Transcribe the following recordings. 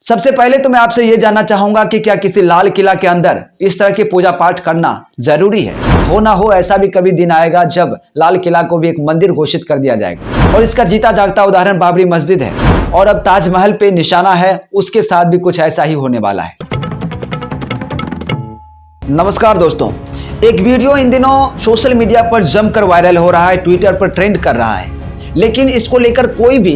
सबसे पहले तो मैं आपसे यह जानना चाहूंगा कि क्या किसी लाल किला के अंदर इस तरह की पूजा पाठ करना जरूरी है? हो ना हो ऐसा भी कभी दिन आएगा जब लाल किला को भी एक मंदिर घोषित कर दिया जाएगा और इसका जीता जागता उदाहरण बाबरी मस्जिद है और अब ताजमहल पे निशाना है, उसके साथ भी कुछ ऐसा ही होने वाला है। नमस्कार दोस्तों, एक वीडियो इन दिनों सोशल मीडिया पर जमकर वायरल हो रहा है, ट्विटर पर ट्रेंड कर रहा है, लेकिन इसको लेकर कोई भी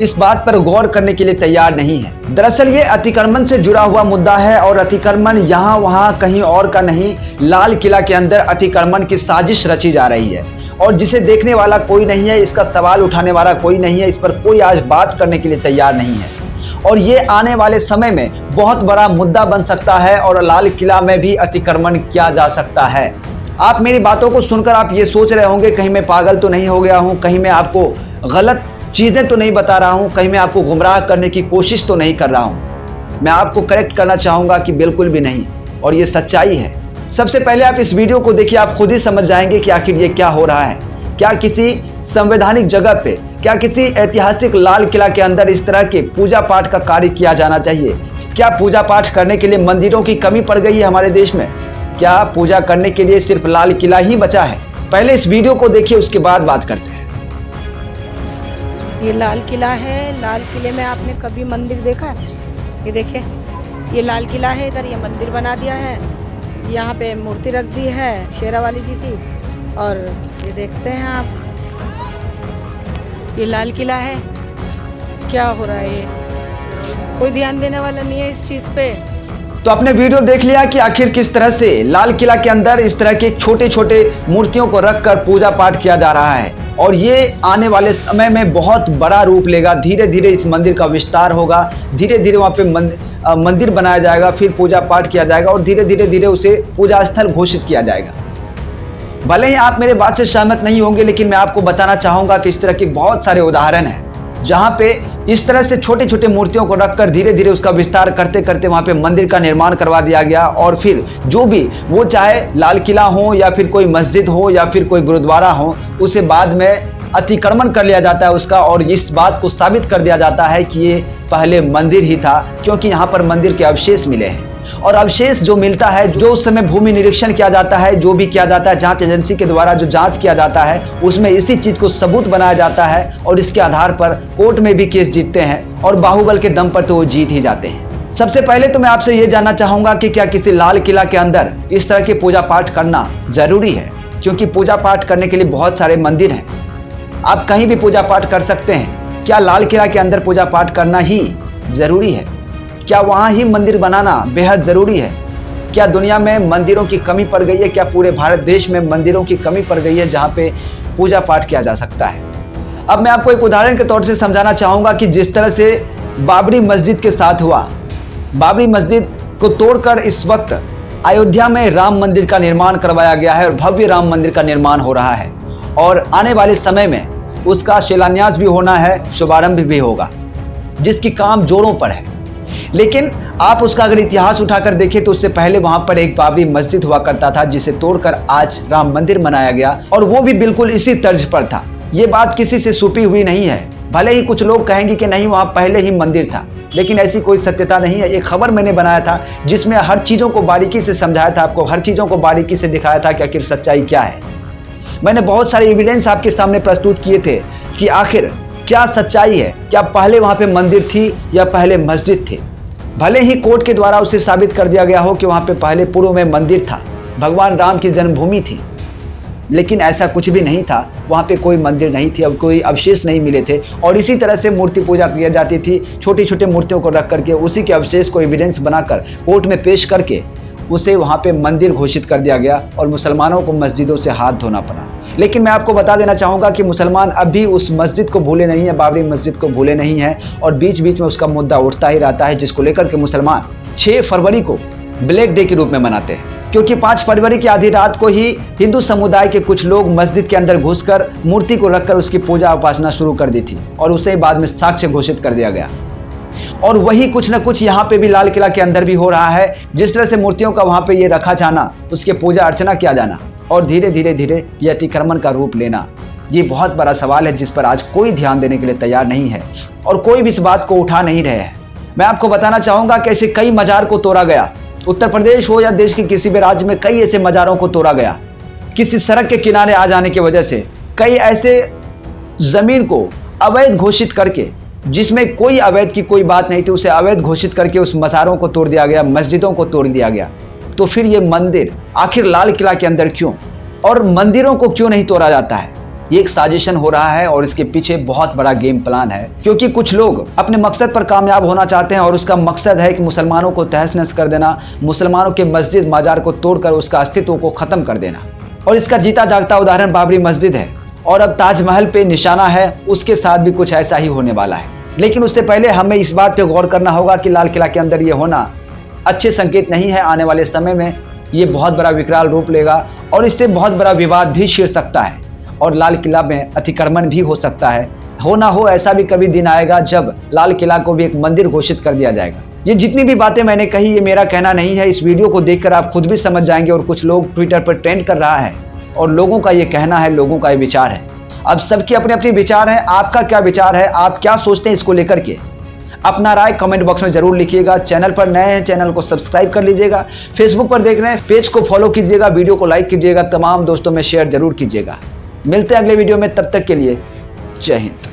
इस बात पर गौर करने के लिए तैयार नहीं है। दरअसल ये अतिक्रमण से जुड़ा हुआ मुद्दा है और अतिक्रमण यहाँ वहाँ कहीं और का नहीं, लाल किला के अंदर अतिक्रमण की साजिश रची जा रही है और जिसे देखने वाला कोई नहीं है, इसका सवाल उठाने वाला कोई नहीं है, इस पर कोई आज बात करने के लिए तैयार नहीं है और ये आने वाले समय में बहुत बड़ा मुद्दा बन सकता है और लाल किला में भी अतिक्रमण किया जा सकता है। आप मेरी बातों को सुनकर आप ये सोच रहे होंगे कहीं मैं पागल तो नहीं हो गया हूँ, कहीं मैं आपको गलत चीज़ें तो नहीं बता रहा हूँ, कहीं मैं आपको गुमराह करने की कोशिश तो नहीं कर रहा हूँ। मैं आपको करेक्ट करना चाहूँगा कि बिल्कुल भी नहीं, और ये सच्चाई है। सबसे पहले आप इस वीडियो को देखिए, आप खुद ही समझ जाएंगे कि आखिर ये क्या हो रहा है। क्या किसी संवैधानिक जगह पे, क्या किसी ऐतिहासिक लाल किला के अंदर इस तरह के पूजा पाठ का कार्य किया जाना चाहिए? क्या पूजा पाठ करने के लिए मंदिरों की कमी पड़ गई है हमारे देश में? क्या पूजा करने के लिए सिर्फ लाल किला ही बचा है? पहले इस वीडियो को देखिए, उसके बाद बात करते हैं। ये लाल किला है। लाल किले में आपने कभी मंदिर देखा है? ये देखिए, ये लाल किला है, इधर ये मंदिर बना दिया है, यहाँ पे मूर्ति रख दी है शेरावाली जी की। और ये देखते हैं आप, ये लाल किला है। क्या हो रहा है? ये कोई ध्यान देने वाला नहीं है इस चीज़ पे। तो आपने वीडियो देख लिया कि आखिर किस तरह से लाल किला के अंदर इस तरह के छोटे छोटे मूर्तियों को रखकर पूजा पाठ किया जा रहा है और ये आने वाले समय में बहुत बड़ा रूप लेगा। धीरे धीरे इस मंदिर का विस्तार होगा, धीरे धीरे वहाँ पे मंदिर बनाया जाएगा, फिर पूजा पाठ किया जाएगा और धीरे धीरे उसे पूजा स्थल घोषित किया जाएगा। भले ही आप मेरे बात से सहमत नहीं होंगे, लेकिन मैं आपको बताना चाहूँगा कि इस तरह के बहुत सारे उदाहरण हैं जहाँ पे इस तरह से छोटे छोटे मूर्तियों को रखकर धीरे धीरे उसका विस्तार करते करते वहाँ पे मंदिर का निर्माण करवा दिया गया और फिर जो भी वो, चाहे लाल किला हो या फिर कोई मस्जिद हो या फिर कोई गुरुद्वारा हो, उसे बाद में अतिक्रमण कर लिया जाता है उसका और इस बात को साबित कर दिया जाता है कि ये पहले मंदिर ही था, क्योंकि यहाँ पर मंदिर के अवशेष मिले हैं। और अवशेष जो मिलता है, जो उस समय भूमि निरीक्षण किया जाता है, जो भी किया जाता है जांच एजेंसी के द्वारा जो जांच किया जाता है, उसमें इसी चीज को सबूत बनाया जाता है और इसके आधार पर कोर्ट में भी केस जीतते हैं और बाहुबल के दम पर तो वो जीत ही जाते हैं। सबसे पहले तो मैं आपसे ये जानना चाहूंगा कि क्या किसी लाल किला के अंदर इस तरह के पूजा पाठ करना जरूरी है? क्योंकि पूजा पाठ करने के लिए बहुत सारे मंदिर हैं, आप कहीं भी पूजा पाठ कर सकते हैं। क्या लाल किला के अंदर पूजा पाठ करना ही जरूरी है? क्या वहाँ ही मंदिर बनाना बेहद ज़रूरी है? क्या दुनिया में मंदिरों की कमी पड़ गई है? क्या पूरे भारत देश में मंदिरों की कमी पड़ गई है जहाँ पे पूजा पाठ किया जा सकता है? अब मैं आपको एक उदाहरण के तौर से समझाना चाहूँगा कि जिस तरह से बाबरी मस्जिद के साथ हुआ, बाबरी मस्जिद को तोड़कर इस वक्त अयोध्या में राम मंदिर का निर्माण करवाया गया है और भव्य राम मंदिर का निर्माण हो रहा है और आने वाले समय में उसका शिलान्यास भी होना है, शुभारंभ भी होगा, जिसकी काम जोरों पर है। लेकिन आप उसका अगर इतिहास उठाकर देखें तो उससे पहले वहां पर एक बाबरी मस्जिद हुआ करता था जिसे तोड़कर आज राम मंदिर बनाया गया और वो भी बिल्कुल इसी तर्ज पर था। ये बात किसी से छुपी हुई नहीं है। भले ही कुछ लोग कहेंगे कि नहीं वहां पहले ही मंदिर था, लेकिन ऐसी कोई सत्यता नहीं है। एक खबर मैंने बनाया था जिसमें हर चीज़ों को बारीकी से समझाया था, आपको हर चीज़ों को बारीकी से दिखाया था कि आखिर सच्चाई क्या है। मैंने बहुत सारे एविडेंस आपके सामने प्रस्तुत किए थे कि आखिर क्या सच्चाई है, क्या पहले वहाँ पे मंदिर थी या पहले मस्जिद थी। भले ही कोर्ट के द्वारा उसे साबित कर दिया गया हो कि वहाँ पे पहले पूर्व में मंदिर था, भगवान राम की जन्मभूमि थी, लेकिन ऐसा कुछ भी नहीं था। वहाँ पे कोई मंदिर नहीं थी, अब कोई अवशेष नहीं मिले थे और इसी तरह से मूर्ति पूजा की जाती थी। छोटी छोटी मूर्तियों को रख करके उसी के अवशेष को एविडेंस बनाकर कोर्ट में पेश करके उसे वहाँ पे मंदिर घोषित कर दिया गया और मुसलमानों को मस्जिदों से हाथ धोना पड़ा। लेकिन मैं आपको बता देना चाहूँगा कि मुसलमान अब भी उस मस्जिद को भूले नहीं है, बाबरी मस्जिद को भूले नहीं है और बीच बीच में उसका मुद्दा उठता ही रहता है, जिसको लेकर के मुसलमान 6 फरवरी को ब्लैक डे के रूप में मनाते हैं, क्योंकि 5 फरवरी की आधी रात को ही हिंदू समुदाय के कुछ लोग मस्जिद के अंदर घुसकर मूर्ति को रखकर उसकी पूजा उपासना शुरू कर दी थी और उसे बाद में साक्ष्य घोषित कर दिया गया। और वही कुछ न कुछ यहाँ पे भी लाल किला के अंदर भी हो रहा है। जिस तरह से मूर्तियों का वहाँ पे ये रखा जाना, उसके पूजा अर्चना किया जाना और धीरे धीरे ये अतिक्रमण का रूप लेना, ये बहुत बड़ा सवाल है जिस पर आज कोई ध्यान देने के लिए तैयार नहीं है और कोई भी इस बात को उठा नहीं रहे हैं। मैं आपको बताना चाहूंगा कि ऐसे कई मजार को तोड़ा गया। उत्तर प्रदेश हो या देश के किसी भी राज्य में कई ऐसे मजारों को तोड़ा गया। किसी सड़क के किनारे आ जाने की वजह से कई ऐसे जमीन को अवैध घोषित करके, जिसमें कोई अवैध की कोई बात नहीं थी, उसे अवैध घोषित करके उस मज़ारों को तोड़ दिया गया, मस्जिदों को तोड़ दिया गया। तो फिर ये मंदिर आखिर लाल किला के अंदर क्यों, और मंदिरों को क्यों नहीं तोड़ा जाता है? ये एक साजिशन हो रहा है और इसके पीछे बहुत बड़ा गेम प्लान है, क्योंकि कुछ लोग अपने मकसद पर कामयाब होना चाहते हैं और उसका मकसद है कि मुसलमानों को तहस नहस कर देना, मुसलमानों के मस्जिद मजार को तोड़कर उसका अस्तित्व को खत्म कर देना। और इसका जीता जागता उदाहरण बाबरी मस्जिद है, और अब ताजमहल पे निशाना है, उसके साथ भी कुछ ऐसा ही होने वाला है। लेकिन उससे पहले हमें इस बात पे गौर करना होगा कि लाल किला के अंदर ये होना अच्छे संकेत नहीं है। आने वाले समय में ये बहुत बड़ा विकराल रूप लेगा और इससे बहुत बड़ा विवाद भी छिड़ सकता है और लाल किला में अतिक्रमण भी हो सकता है। हो ना हो ऐसा भी कभी दिन आएगा जब लाल किला को भी एक मंदिर घोषित कर दिया जाएगा। ये जितनी भी बातें मैंने कही, ये मेरा कहना नहीं है। इस वीडियो को देखकर आप खुद भी समझ जाएंगे, और कुछ लोग ट्विटर पर ट्रेंड कर रहा है और लोगों का ये कहना है, लोगों का ये विचार है। अब सबके अपने अपने विचार हैं। आपका क्या विचार है, आप क्या सोचते हैं इसको लेकर के? अपना राय कमेंट बॉक्स में जरूर लिखिएगा। चैनल पर नए हैं, चैनल को सब्सक्राइब कर लीजिएगा। फेसबुक पर देख रहे हैं, पेज को फॉलो कीजिएगा, वीडियो को लाइक कीजिएगा, तमाम दोस्तों में शेयर जरूर कीजिएगा। मिलते हैं अगले वीडियो में, तब तक के लिए जय हिंद।